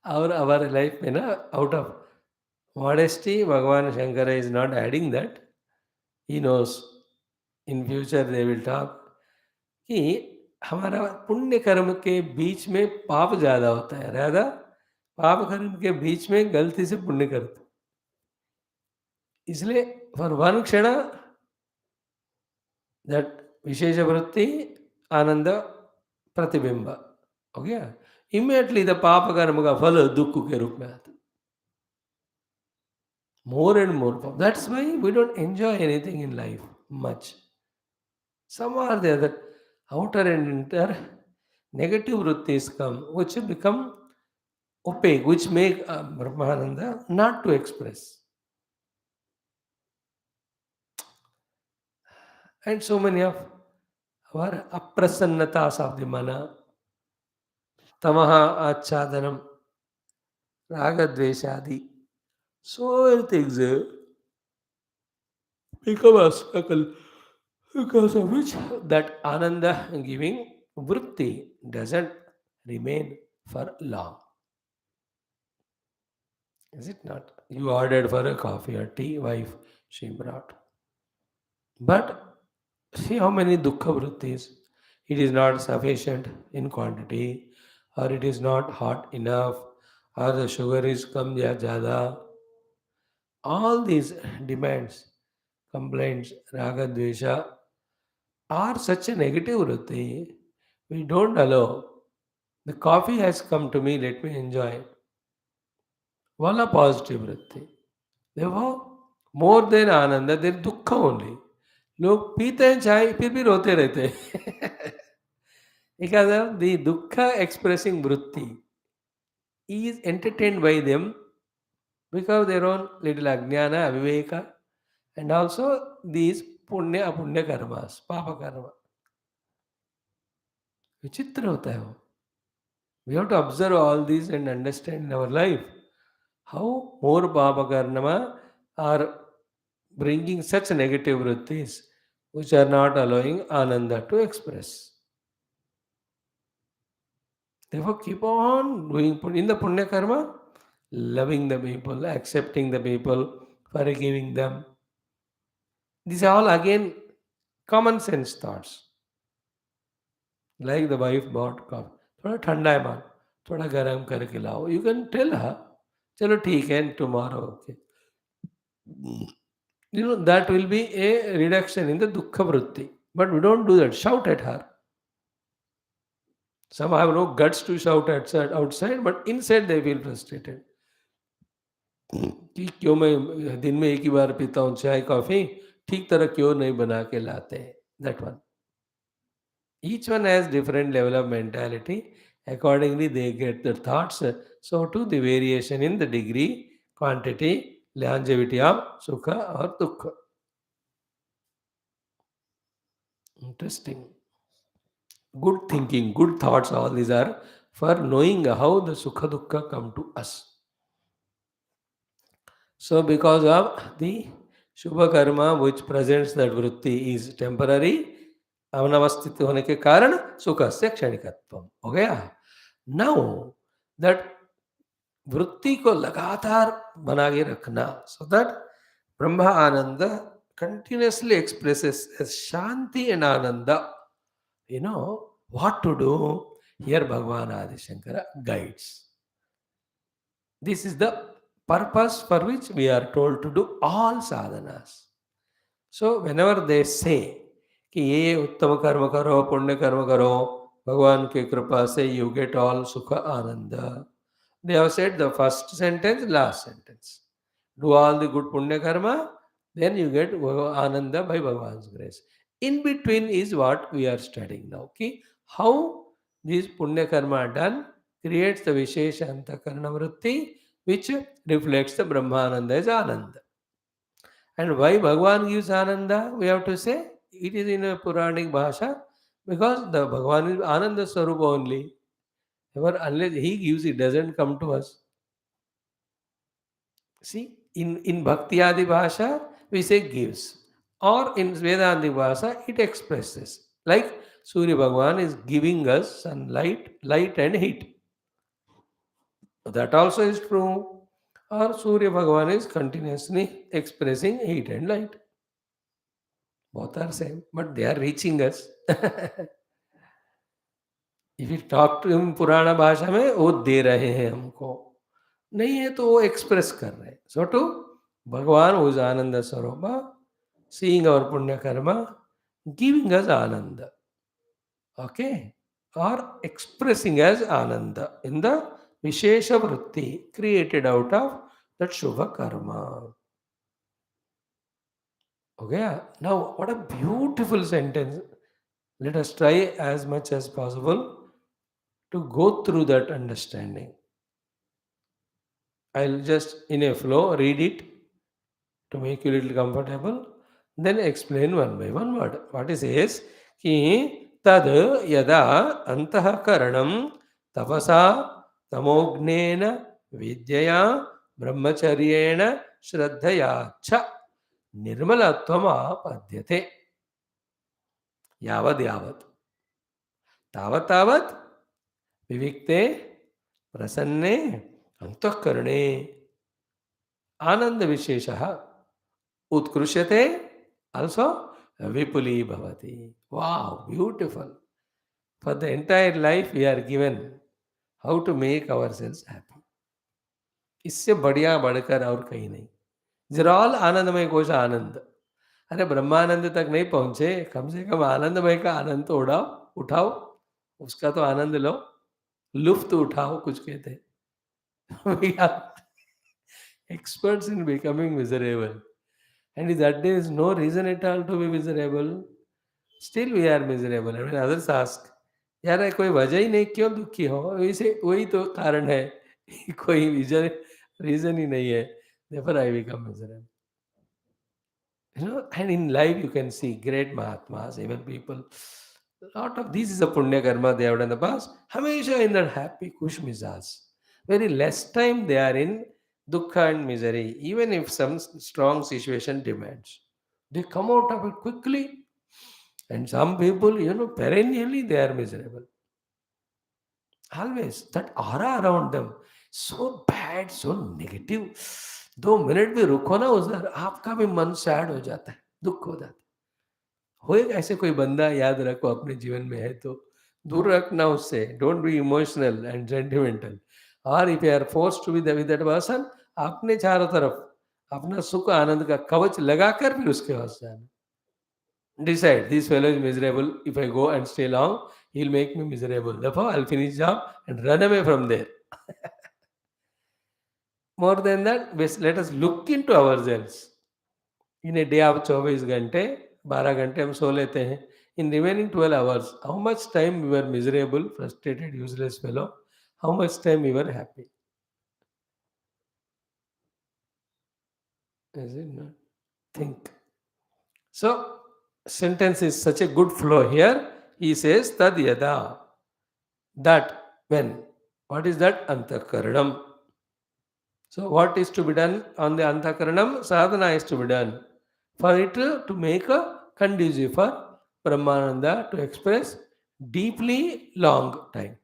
A: our life, out of modesty, Bhagavan Shankara is not adding that. He knows in future they will talk कि हमारा पुण्य कर्म के बीच में पाप ज़्यादा होता है, राधा पाप कर्म के बीच में गलती से पुण्य करते, इसलिए फॉर वन क्षण दैट विशेष वृत्ति आनंद प्रतिबिंब हो गया, इमीडिएटली द पाप कर्म का फल दुख के रूप में आता, more and more. That's why we don't enjoy anything in life much. Some or the other, outer and inner, negative vrittis come, which become opaque, which make Brahmananda not to express. And so many of our aprasannatas of the mana, tamaha achadanam, raga dveshadi, so many things become obstacle, because of which that ananda giving vritti doesn't remain for long. Is it not? You ordered for a coffee or tea, wife, she brought. But see how many dukkha vrittis. It is not sufficient in quantity, or it is not hot enough, or the sugar is kam ya jada. All these demands, complaints, raga, dvesha are such a negative vritti. We don't allow. The coffee has come to me, let me enjoy. Wala positive vritti. देखो more than आनंद देर दुख only, लोग पीते हैं चाय फिर भी रोते रहते हैं because of the dukkha expressing vritti is entertained by them because of their own little ajnana aviveka, and also these punya apunya karmas papa karma, विचित्र होता है वो. We have to observe all these and understand in our life how more papa karma are bringing such negative vrittis which are not allowing ananda to express. Therefore, keep on doing in the punya karma, loving the people, accepting the people, forgiving them. These are all again common sense thoughts. Like the wife bought coffee. थोड़ा ठंडा है माल, थोड़ा गर्म करके लाओ. You can tell her, चलो ठीक है, tomorrow, okay. That will be a reduction in the dukkha vritti. But we don't do that. Shout at her. Some have no guts to shout outside, but inside they feel frustrated. कि क्यों मैं दिन में एक ही बार पीता हूँ चाय coffee, ठीक तरह क्यों नहीं बना के लाते हैं. That one. Each one has different level of mentality. Accordingly, they get their thoughts. So too, the variation in the degree, quantity, longevity of sukha or dukkha. Interesting. Good thinking, good thoughts, all these are for knowing how the sukha dukkha come to us. So because of the Shubha karma which presents that vritti is temporary, अनवस्थित होने के कारण सुख से क्षणिकत्व हो गया. Now that वृत्ति को लगातार बना के रखना, so that Brahma Anand continuously expresses as Shanti and Ananda. What to do? Here Bhagavan Adi Shankara guides. This is the purpose for which we are told to do all sadhanas. So whenever they say कि ये उत्तम कर्म करो, पुण्य कर्म करो, भगवान की कृपा से you get all sukha ananda, they have said the first sentence, last sentence. Do all the good punya karma, then you get ananda by Bhagavan's grace. In between is what we are studying now. Okay? How these punya karma are done creates the Vishesha Antakarana Vritti, which reflects the Brahmananda as Ananda. And why Bhagavan gives Ananda, we have to say, it is in a Puranic Bhasha, because the Bhagavan is Ananda Swarupa only. Ever unless he gives, it doesn't come to us. See, in Bhakti Adi Bhasha, we say gives. Or in Vedanta Bhasha, it expresses. Like Surya Bhagavan is giving us sunlight, light and heat. That also is true. Or Surya Bhagavan is continuously expressing heat and light. Both are same, but they are reaching us. If you talk to him पुराना भाषा में वो दे रहे हैं हमको, नहीं है तो वो एक्सप्रेस कर रहे हैं. So to भगवान who is आनंद स्वरूप, seeing our punya karma, giving us ananda, okay, or expressing as ananda in the vishesha vritti created out of that shubha karma. Okay, now what a beautiful sentence. Let us try as much as possible to go through that understanding. I'll just in a flow read it to make you a little comfortable, then explain one by one word. What it says, ki tad yada antah karanam tapasa tamognena vidyaya brahmacharyena shraddhaya cha निर्मलत्वम आपाद्यते यावद यावत तावत तावत विविक्ते प्रसन्ने अंतःकरणे आनंद विशेषः उत्कृष्यते also vipuli bhavati. Wow, beautiful. For the entire life we are given how to make ourselves happy. इससे बढ़िया बढ़कर और कहीं नहीं. These are all आनंदमय कोश आनंद. अरे ब्रह्मानंद तक नहीं पहुंचे, कम से कम आनंदमय का आनंद तो उड़ाओ, उठाओ, उसका तो आनंद लो, लुफ्त उठाओ, कुछ कहते हैं. We are experts in becoming miserable, and if that there is no reason at all to be miserable, still we are miserable. And when others ask, यार ये कोई वजह ही नहीं क्यों दुखी हो, वैसे वही तो कारण है. कोई रीजन ही नहीं है. Therefore I become miserable. And in life you can see great Mahatmas, even people. A lot of this is a punya karma they have done in the past. Hamesha in that happy kush mizaj. Very less time they are in dukkha and misery, even if some strong situation demands. They come out of it quickly. And some people, perennially they are miserable. Always. That aura around them, so bad, so negative. 2 minute भी रुको ना उधर, आपका भी मन sad हो जाता है, दुख हो जाता है. होएगा ऐसे कोई बंदा, याद रखो अपने जीवन में है तो दूर रखना उससे. Don't be emotional and sentimental. और if you are force to be with that person, आपने चारों तरफ अपना सुख आनंद का कवच लगाकर भी उसके पास जाना. Decide, this fellow is miserable. If I go and stay long, he'll make me miserable. Therefore, I'll finish job and run away from there. More than that, let us look into ourselves. In a day of 24 घंटे, 12 घंटे हम सो लेते हैं. In remaining 12 hours, how much time we were miserable, frustrated, useless fellow? How much time we were happy? Is it not? Think. So, sentence is such a good flow here. He says, tad yada. That when. What is that? Antakaranam. So, what is to be done on the Antakaranam? Sadhana is to be done. For it to make a conducive for Brahmananda to express deeply long time.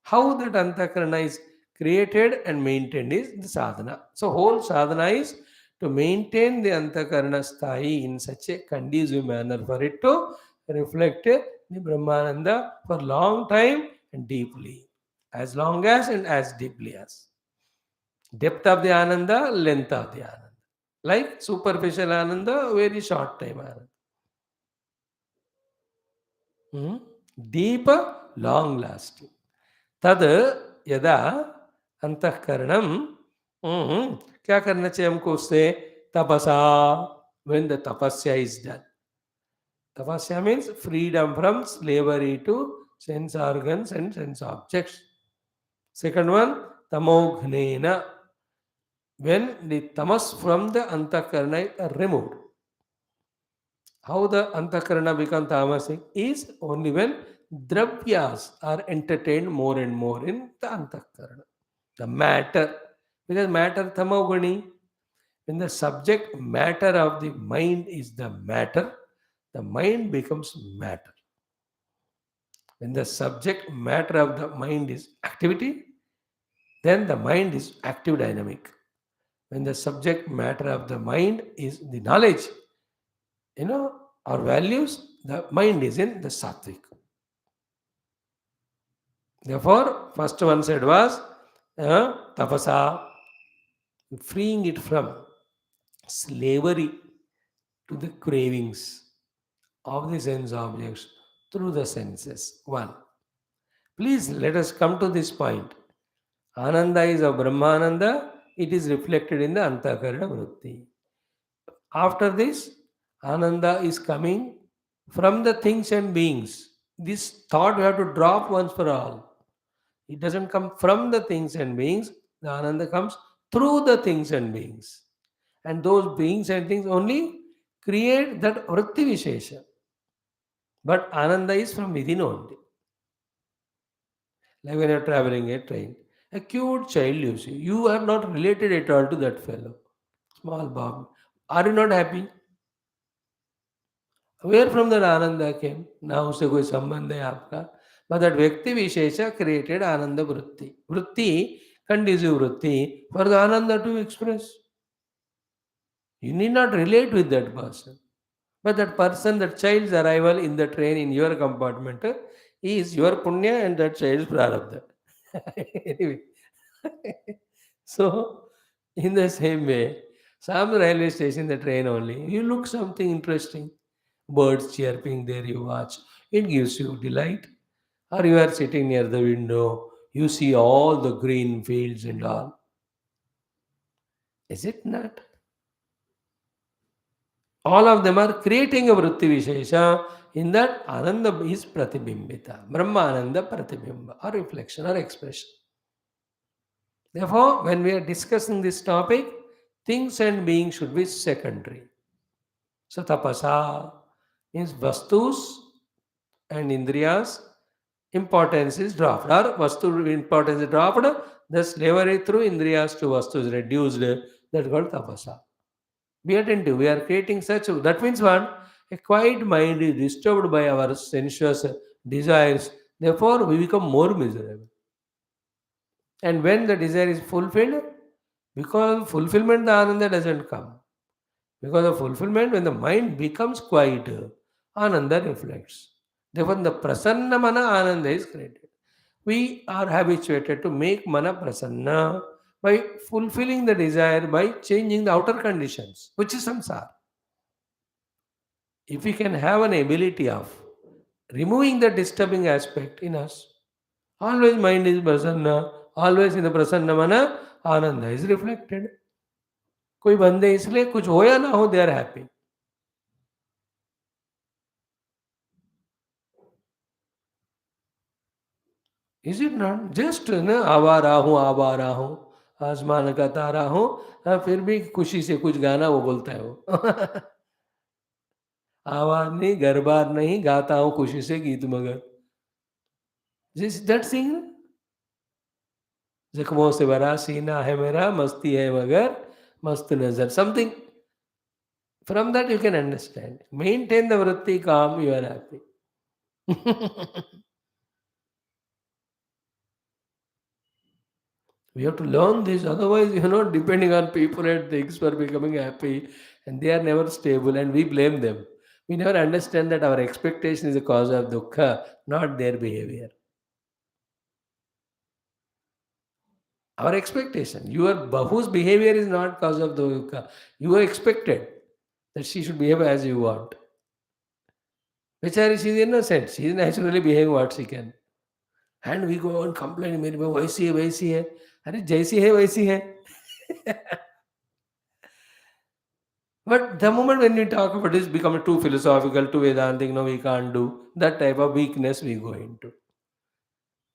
A: How that Antakarana is created and maintained is the sadhana. So, whole sadhana is to maintain the Antakarana sthai in such a conducive manner for it to reflect the Brahmananda for long time and deeply. As long as and as deeply as. Depth of the Ananda, length of the Ananda. Like superficial Ananda, very short time Ananda. Deep, long lasting. तद यदा अंतःकरणम क्या करना चाहिए हमको उससे? तपसा. When the tapasya is done. Tapasya means freedom from slavery to sense organs and sense objects. Second one, tamoghnena. When the tamas from the antahkarana are removed. How the antahkarana becomes tamasic is only when dravyas are entertained more and more in the antahkarana. The matter, because matter tamogani, when the subject matter of the mind is the matter, the mind becomes matter. When the subject matter of the mind is activity, then the mind is active dynamic. When the subject matter of the mind is the knowledge, you know, or values, the mind is in the sattvic. Therefore, first one said was tapasa, freeing it from slavery to the cravings of the sense objects through the senses. One. Please let us come to this point. Ananda is of Brahmananda, it is reflected in the Antakarana Vritti. After this, Ananda is coming from the things and beings. This thought we have to drop once for all. It doesn't come from the things and beings, the Ananda comes through the things and beings. And those beings and things only create that Vritti Vishesha. But Ananda is from within only. Like when you're traveling a train, a cute child you see, you are not related at all to that fellow. Small Bob. Are you not happy? Where from that Ananda came? ना उससे कोई संबंध है आपका. But that व्यक्ति विशेषा created Ananda Vritti. Vritti, conducive Vritti, for the Ananda to express. You need not relate with that person. But that person, that child's arrival in the train in your compartment is your punya and that child's prarabdha. Anyway, so in the same way, some railway station, the train only, you look something interesting. Birds chirping there, you watch. It gives you delight. Or you are sitting near the window, you see all the green fields and all. Is it not? All of them are creating a vritti vishesha. In that, Ananda is Pratibimbita. Brahmananda Pratibimba, or reflection or expression. Therefore, when we are discussing this topic, things and beings should be secondary. So, tapasa means vastus and indriyas importance is dropped, or vastu importance is dropped, the slavery through indriyas to vastu is reduced. That's called tapasa. Be attentive. We are creating such. That means what? A quiet mind is disturbed by our sensuous desires. Therefore, we become more miserable. And when the desire is fulfilled, because of fulfillment, the ananda doesn't come. Because of fulfillment, when the mind becomes quiet, ananda reflects. Therefore, the prasanna mana ananda is created. We are habituated to make mana prasanna by fulfilling the desire by changing the outer conditions, which is samsara. If we can have an ability of removing the disturbing aspect in us, always mind is prasanna, always in the prasanna mana, ananda is reflected. कोई बंदे इसलिए कुछ हो या ना हो, they are happy. Is it not? Just ना आवारा हूँ, आसमान का तारा हूँ, फिर भी खुशी से कुछ गाना वो बोलता है वो. आवाज नहीं, गरबार नहीं, गाता हूँ खुशी से गीत मगर. That sing. जख्मों से भरा सीना है मेरा, मस्ती है मगर मस्त नजर. Something from that you can understand. Maintain the vritti calm, you are happy. We have to learn this, otherwise, depending on people and things for becoming happy, and they are never stable, and we blame them. We never understand that our expectation is the cause of dukkha, not their behavior. Our expectation. Your bahu's behavior is not cause of the dukkha. You are expected that she should behave as you want. Bechari, she is innocent. She is naturally behaving what she can. And we go on complaining, मेरी बहू वैसी है. अरे जैसी है वैसी है. But the moment when we talk about this, become too philosophical, too Vedantic, no, we can't do. That type of weakness we go into.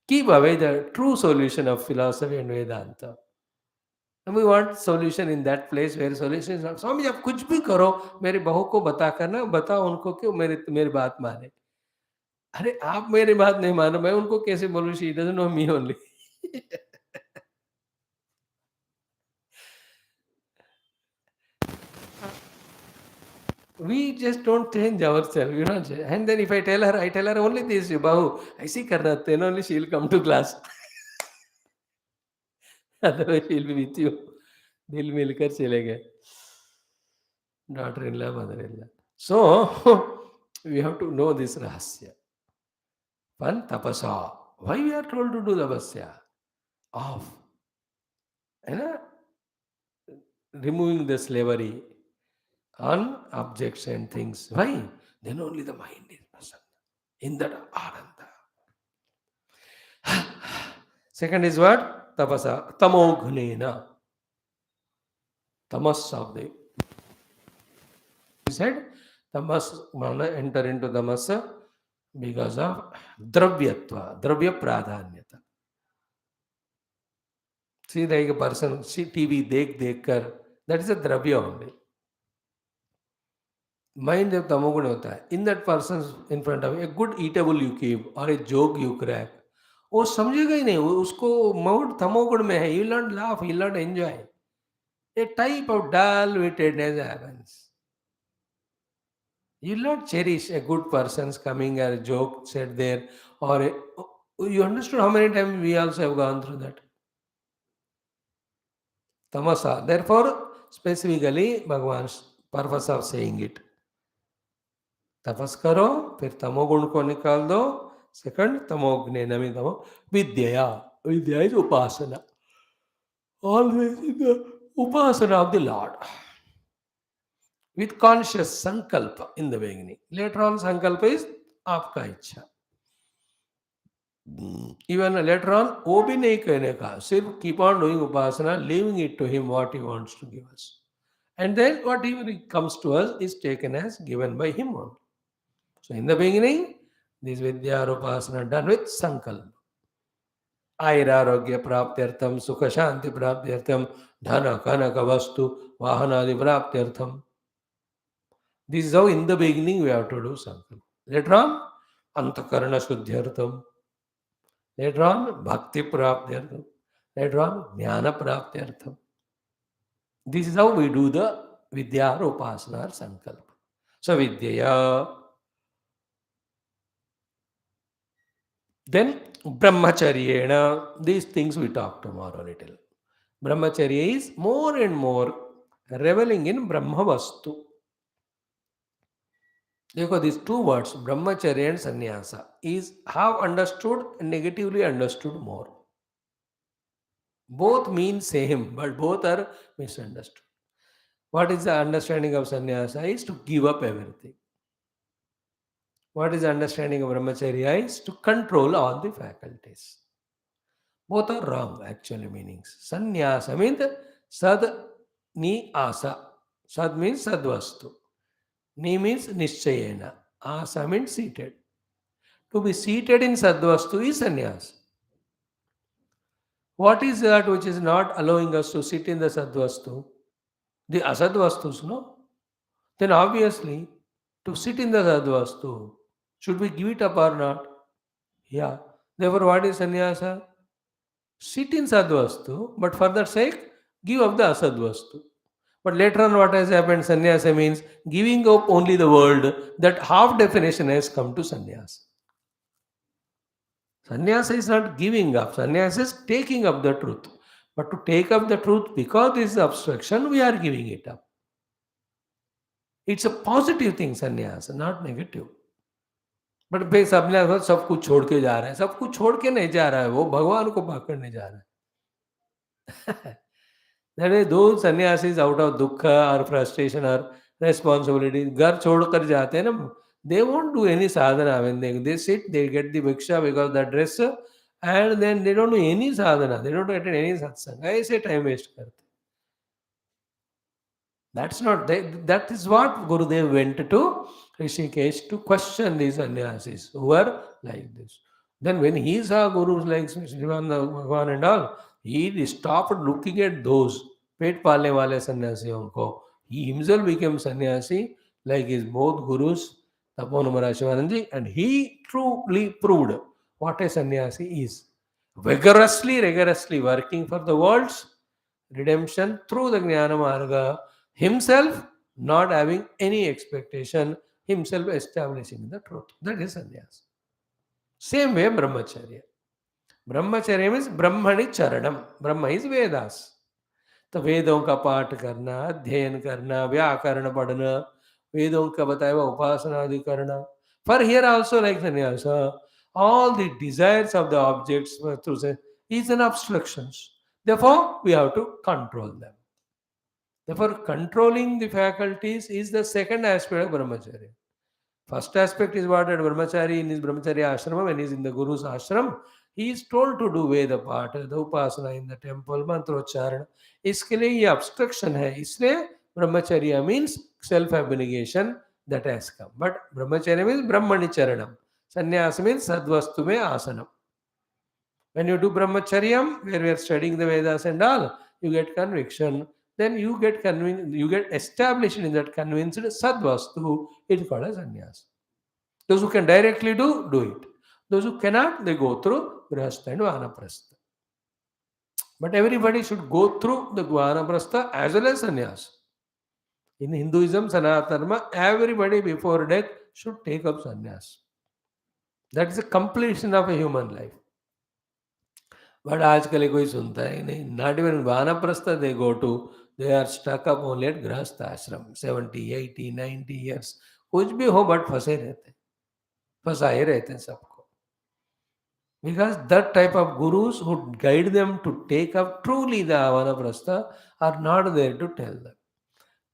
A: Keep away the true solution of philosophy and Vedanta. And we want solution in that place where solution is not. स्वामी आप कुछ भी करो, मेरी बहू को बता करना, बताओ उनको क्यों मेरी बात माने. अरे आप मेरी बात नहीं मानो, मैं उनको कैसे बोलूं? She doesn't know me only. We just don't change ourselves, you know. And then if I tell her only this, Bahu, I see Karna, then only she'll come to class. Otherwise, she'll be with you. दिल मिलकर चले गए. Daughter-in-law, mother-in-law. So, we have to know this rahasya. One tapasa. Why we are told to do tapasya? Of, you know, removing the slavery on objects and things. Why? Then only the mind is present. In that ananda. Second is what? Tapasa. Tamognena. Tamas of the. He said, tamas, enter into tamasa because of dravyatva, dravya pradhanyata. See, like a person, see TV, dekh kar, that is a dravya only. Mind जब तमोगुण होता है, in that person's in front of a good eatable you keep or a joke you crack, वो समझेगा ही नहीं, उसको mode तमोगुण में है, he will not laugh, he will not enjoy. A type of dull-wittedness happens. You will not cherish a good person's coming or a joke said there, or you understood how many times we also have gone through that. Tamasa. Therefore, specifically, Bhagavan's purpose of saying it. तपस करो, फिर तमोगुण को निकाल दो. Second, तमोग्ने नमी तमो विद्या. Vidya is upasana. Always in the upasana of the Lord. With conscious sankalpa in the beginning. Later on, sankalpa is आपका इच्छा. Even later on, वो भी नहीं कहने का. सिर्फ keep on doing upasana, leaving it to him what he wants to give us. And then whatever comes to us is taken as given by him only. So in the beginning, this Vidya Upasana done with Sankalpa. Airarogya praptyartham, Sukha Shanti praptyartham, Dhana Kanaka Vastu, Vahanadi praptyartham. This is how in the beginning we have to do Sankalpa. Later on, Antakarana Shuddhyartham. Later on, Bhakti praptyartham. Later on, Jnana praptyartham. This is how we do the Vidya Upasana or Sankalpa. So Vidya. Then brahmacharyena, these things we talk tomorrow a little. Brahmacharya is more and more reveling in Brahma Vastu. Therefore, these two words, brahmacharya and sannyasa, is have understood and negatively understood more. Both mean same, but both are misunderstood. What is the understanding of sannyasa is to give up everything. What is the understanding of brahmacharya is to control all the faculties. Both are wrong, actually meanings. Sannyasa means sad ni asa. Sad means sadvastu. Ni means nischayena. Asa means seated. To be seated in sadvastu is sannyasa. What is that which is not allowing us to sit in the sadvastu? The asadvastus, no? Then obviously, to sit in the sadvastu, should we give it up or not? Yeah. Therefore, what is sannyasa? Sit in sadvastu, but for that sake, give up the asadvastu. But later on, what has happened? Sannyasa means giving up only the world. That half definition has come to sannyasa. Sannyasa is not giving up. Sannyasa is taking up the truth. But to take up the truth, because this is obstruction, we are giving it up. It's a positive thing, sannyasa, not negative. But भाई सबने सब कुछ छोड़ के जा रहा है. सब कुछ छोड़ के नहीं जा रहा है, वो भगवान को पकड़ने जा रहा है. That is, those sannyasis out of dukkha or frustration or responsibility, घर छोड़कर जाते हैं ना, they won't do any sadhana. When they sit, they get the bhiksha because the dress, and then they don't do any sadhana. They don't attend any satsang. ऐसे time waste करते. That's not, that is what Gurudev went to Rishikesh to question these sannyasis who were like this. Then when he saw gurus like Srivananda Bhagavan and all, he stopped looking at those pet palne wale sannyasiyon ko. He himself became sannyasi like his both gurus, Tapono Maharaj Shivananji, and he truly proved what a sannyasi is. Rigorously working for the world's redemption through the Jnana Marga, himself not having any expectation, himself establishing the truth. That is sannyas. Same way brahmacharya. Brahmacharya means brahmani charanam. Brahma is Vedas. तो वेदों का पाठ करना, अध्ययन करना, व्याकरण पढ़ना, वेदों का बताया हुआ उपासना आदि करना. For here also like sannyasa, all the desires of the objects to say is an obstructions. Therefore, we have to control them. Therefore, controlling the faculties is the second aspect of brahmacharya. First aspect is what at brahmachari in his brahmacharya ashrama, when he is in the guru's ashram, he is told to do Veda पाठ, the upasana in the temple, mantrocharana. इसके लिए ये obstruction है, इसलिए brahmacharya means self abnegation that has come. But brahmacharya means brahmani charanam. Sannyas means sadvastu mein asanam. When you do brahmacharyam, where we are studying the Vedas and all, you get conviction. Then you get convinced, you get established in that convinced sadvastu. It's called as sannyas. Those who can directly do it. Those who cannot, they go through grahastha and vanaprastha. But everybody should go through the vanaprastha as well as sannyas. In Hinduism, Sanatana Dharma, everybody before death should take up sannyas. That is the completion of a human life. But आजकल कोई सुनता ही नहीं. Not even vanaprastha they go to. They are stuck up only at grahastha ashram. 70, 80, 90 years. कुछ भी हो but फंसे रहते. फंसाए रहते हैं सबको. Because that type of gurus who guide them to take up truly the vanaprastha are not there to tell them.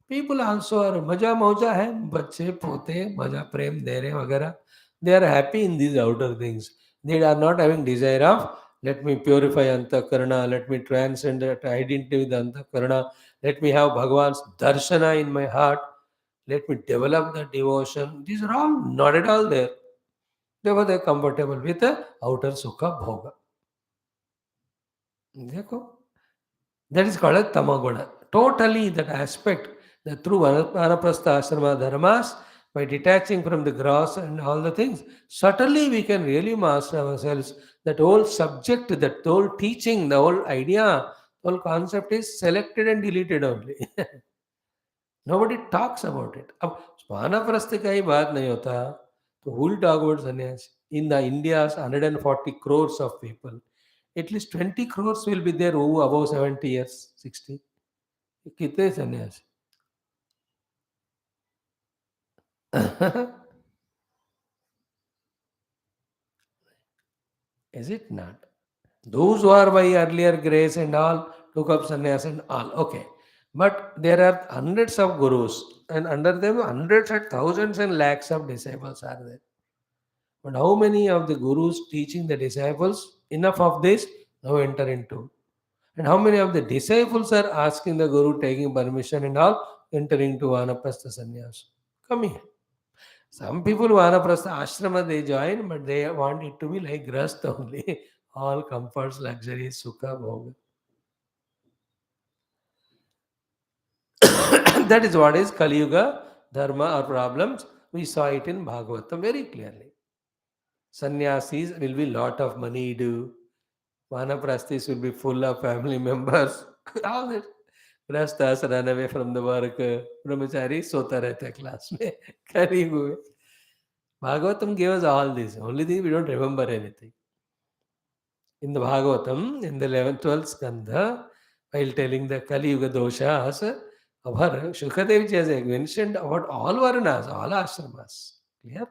A: People also are मजा मौजा है, बच्चे पोते मजा प्रेम दे रहे वगैरह. They are happy in these outer things. They are not having desire of let me purify antakarana, let me transcend that identity with antakarana, let me have Bhagavan's darshana in my heart, let me develop the devotion. These are all not at all there. Therefore, they are comfortable with the outer sukha bhoga. देखो, that is called a tamaguna. Totally that aspect, that through vanaprastha ashrama dharmas, by detaching from the gross and all the things, certainly we can really master ourselves. That whole subject, that whole teaching, the whole idea, the whole concept is selected and deleted only. Nobody talks about it. अब वानप्रस्थ का ही बात नहीं होता तो who will talk about sannyas? In the India's 140 crores of people, at least 20 crores will be there who above 70 years, 60. कितने सन्यासी? Is it not? Those who are by earlier grace and all took up sannyas and all. Okay. But there are hundreds of gurus, and under them hundreds and thousands and lakhs of disciples are there. But how many of the gurus teaching the disciples enough of this now enter into? And how many of the disciples are asking the guru, taking permission and all, entering to vanaprastha sannyas? Come here. Some people vanaprastha ashrama they join, but they want it to be like grahastha only. All comforts, luxuries, sukha, bhoga. That is what is Kali Yuga, dharma or problems. We saw it in Bhagavatam very clearly. Sannyasis will be lot of money due. Vanaprasthis will be full of family members. All that. Grahasthas run away from the work. Brahmachari sota rehta class mein. Kali Yuga mein. Bhagavatam gave us all this. Only thing we don't remember anything. In the Bhagavatam, in the 11th, 12th skandha, while telling the Kali Yuga doshas, our Shukadev ji has mentioned about all Varnas, all ashramas. Clear?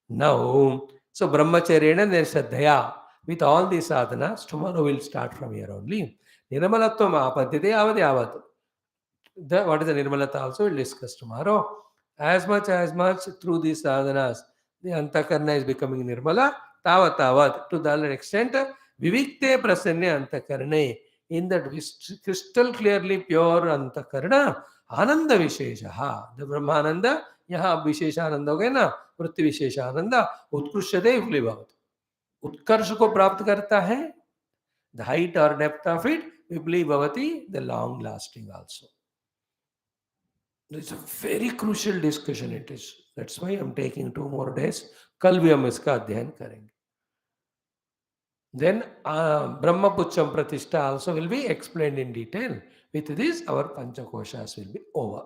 A: Now, so Brahmacharya and there is Shraddhaya. With all these sadhanas, tomorrow we'll start from here only. Nirmalatvam apadyate avad yavat. What is the Nirmalata also we'll discuss tomorrow. As much through these sadhanas, the Antakarna is becoming Nirmala, tavat, to the extent, Vivikte Prasanya Antakarne, in that crystal clearly pure Antakarna, Ananda Visheshaha, the Brahmananda, Yaha Visheshananda Gena, Vritti Visheshananda, Utkrushyate Vlivat. उत्कर्ष को प्राप्त करता है, the height or depth of it, Vibli Bhavati, the long lasting also. It's a very crucial discussion it is. That's why I'm taking 2 more days. कल भी हम इसका अध्ययन करेंगे. Then Brahma Pucham Pratishtha also will be explained in detail. With this, our Panchakoshas will be over.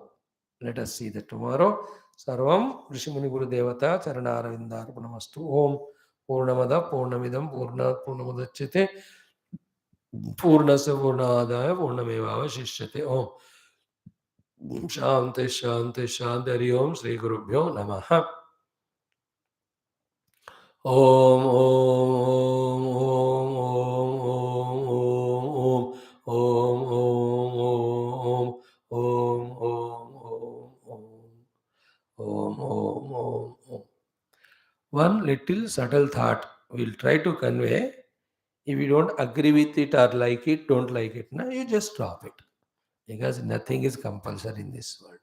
A: Let us see that tomorrow. Sarvam Rishimuni Guru Devata Charanaravindar Om Purnamada Purnamidam Purnamadachite Purnasya Purnadaya Purnameva Shishyate Om Shanti Shanti Shanti Hari Om Sri Gurubhyo Namaha Om Om Om Om Om Om Om Om Om Om Om. One little subtle thought we'll try to convey. If you don't agree with it or like it, don't like it, now you just drop it. Because nothing is compulsory in this world.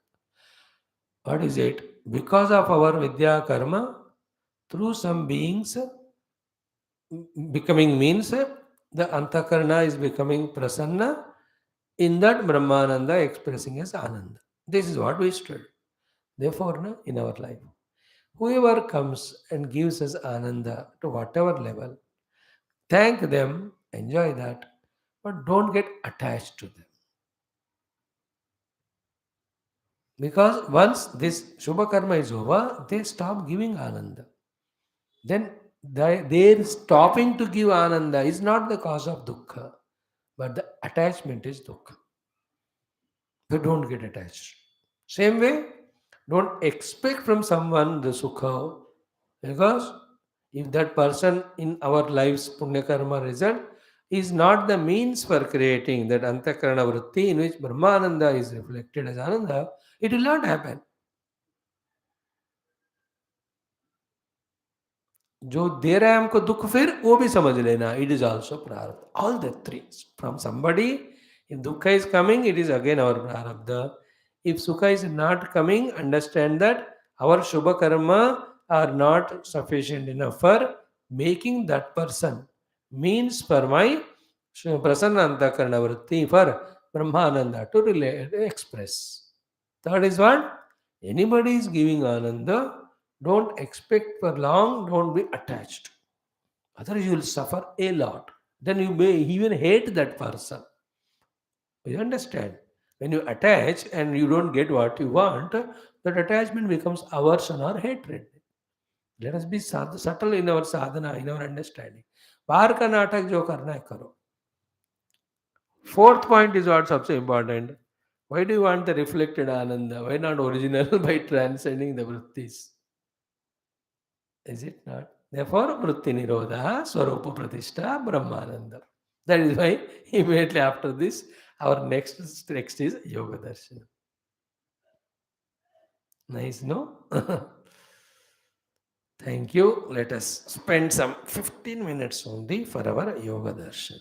A: What is it? Because of our Vidya Karma, through some beings, becoming means the Antakarna is becoming Prasanna, in that Brahmananda expressing as Ananda. This is what we study. Therefore, in our life, whoever comes and gives us Ananda to whatever level, thank them, enjoy that, but don't get attached to them. Because once this Shubha Karma is over, they stop giving Ananda. Then their stopping to give Ananda is not the cause of Dukkha, but the attachment is Dukkha. So don't get attached. Same way, don't expect from someone the Sukha, because if that person in our lives Punya Karma result is not the means for creating that Antakarana Vritti in which Brahmananda is reflected as Ananda, it will not happen. जो दे रहा है हमको दुख फिर वो भी समझ लेना, इट इज ऑल्सो प्रारब्ध. All the three from somebody. If dukkha is coming, it is again our prarabdha. If sukha is not coming, understand that our shubha karma are not sufficient enough for making that person means for my prasanna antakarana vritti for brahmananda to relate, express. Third is what? Anybody is giving ananda, don't expect for long, don't be attached. Otherwise, you will suffer a lot. Then you may even hate that person. You understand? When you attach and you don't get what you want, that attachment becomes aversion or hatred. Let us be subtle in our sadhana, in our understanding. बाहर का नाटक जो करना है करो. Fourth point is what's also important. Why do you want the reflected ananda? Why not original by transcending the vrittis? Is it not? Therefore, vritti nirodha, swarupa pratishtha, brahmananda. That is why immediately after this, our next is yoga darshan. Nice, no? Thank you. Let us spend some 15 minutes only for our yoga darshan.